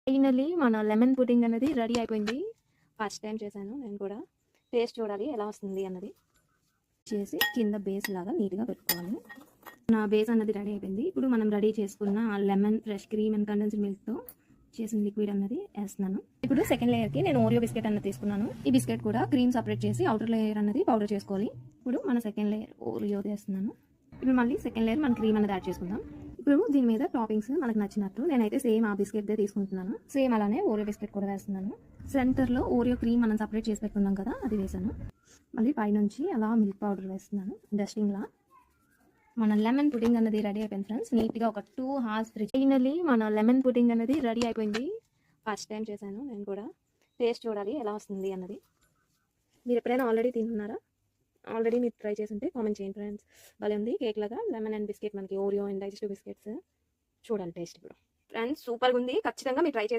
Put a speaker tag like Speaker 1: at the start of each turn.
Speaker 1: Finally మన lemon pudding అనేది ready అయిపోయింది. ఫస్ట్ టైం చేశాను నేను కూడా. టేస్ట్ చూడాలి ఎలా వస్తుంది అన్నది. చేసి కింద బేస్ లాగా నీట్గా పెట్టుకోవాలి. నా బేస్ అన్నది రెడీ అయిపోయింది. ఇప్పుడు మనం రెడీ చేసుకున్న ఆ lemon fresh cream and condensed మిల్క్తో చేసిన లిక్విడ్ అన్నది వేస్తున్నాను. ఇప్పుడు సెకండ్ లేయర్కి నేను ఓరియో బిస్కెట్ అన్నది తీసుకున్నాను. ఈ బిస్కెట్ కూడా క్రీమ్ సపరేట్ చేసి అవుటర్ లేయర్ అన్నది పౌడర్ చేసుకోవాలి. ఇప్పుడు మన సెకండ్ లేయర్ ఓరియో వేస్తున్నాను. ఇప్పుడు మళ్ళీ సెకండ్ లేయర్ మన క్రీమ్ అన్నది యాడ్ చేసుకుందాం. ఇప్పుడు దీని మీద టాపింగ్స్ మనకు నచ్చినట్టు నేనైతే సేమ్ ఆ బిస్కెట్దే తీసుకుంటున్నాను. సేమ్ అలానే ఓరియో బిస్కెట్ కూడా వేస్తున్నాను. సెంటర్లో ఓరియో క్రీమ్ మనం సపరేట్ చేసి పెట్టుకున్నాం కదా, అది వేసాను. మళ్ళీ పైనుంచి అలా మిల్క్ పౌడర్ వేస్తున్నాను డస్టింగ్లా. మన లెమన్ పుడ్డింగ్ అన్నది రెడీ అయిపోయింది ఫ్రెండ్స్. నీట్గా ఒక 2 hours ఫ్రిడ్జ్. ఫైనల్లీ మన లెమన్ పుడ్డింగ్ అన్నది రెడీ అయిపోయింది. ఫస్ట్ టైం చేశాను నేను కూడా. టేస్ట్ చూడాలి ఎలా వస్తుంది అన్నది. మీరు ఎప్పుడైనా ఆల్రెడీ తిన్నారా? ఆల్రెడీ మీరు ట్రై చేసి ఉంటే కామెంట్ చేయండి ఫ్రెండ్స్. భలే ఉంది కేక్ లాగా లెమన్ అండ్ బిస్కెట్, మనకి ఓరియో అండ్ డైజెస్టివ్ బిస్కెట్స్. చూడండి టేస్ట్ ఇప్పుడు ఫ్రెండ్స్, సూపర్గా ఉంది. ఖచ్చితంగా మీరు ట్రై చేసి